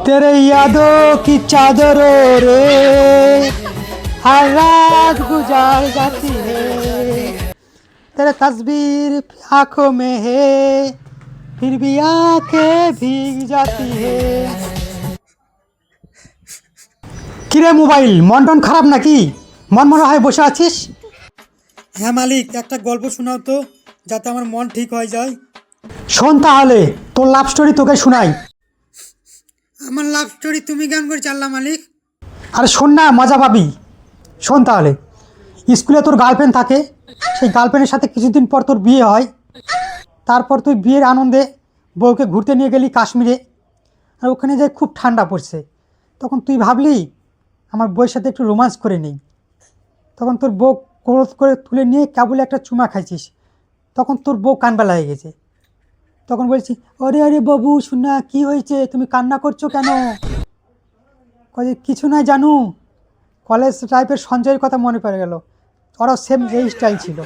तेरे यादों की चादरों रे हर रात गुजार जाती है तेरे तस्वीर आंखों में है फिर भी आंखें भीग जाती है। কিরে মোবাইল, মন টন খারাপ নাকি? মন মরা হয়ে বসে আছিস? হ্যাঁ মালিক, একটা গল্প শোনাও তো, যাতে আমার মন ঠিক হয়ে যায়। শোন তাহলে, তোর লাভ স্টোরি তোকে শোনাই। আমার লাভ স্টোরি তুমি কেমন করে জানলা মালিক? আরে শোন না, মজা পাবি। শোন তাহলে, স্কুলে তোর গার্লফ্রেন্ড থাকে, সেই গার্লফ্রেন্ডের সাথে কিছুদিন পর তোর বিয়ে হয়। তারপর তুই বিয়ের আনন্দে বউকে ঘুরতে নিয়ে গেলি কাশ্মীরে, আর ওখানে যে খুব ঠান্ডা পড়ছে, তখন তুই ভাবলি আমার বউয়ের সাথে একটু রোমান্স করে নিই। তখন তোর বউ ক্রোধ করে তুলে নিয়ে কেবল একটা চুমা খাইছিস, তখন তোর বউ কান্না লেগে গেছে। তখন বলছি, আরে আরে বাবু শোনা, কি হয়েছে, তুমি কান্না করছো কেন? কয়ে কিছু নাই জানু, কলেজ টাইপের সঞ্জয়ের কথা মনে পড়ে গেল, ওরাও সেম এই স্টাইল ছিল।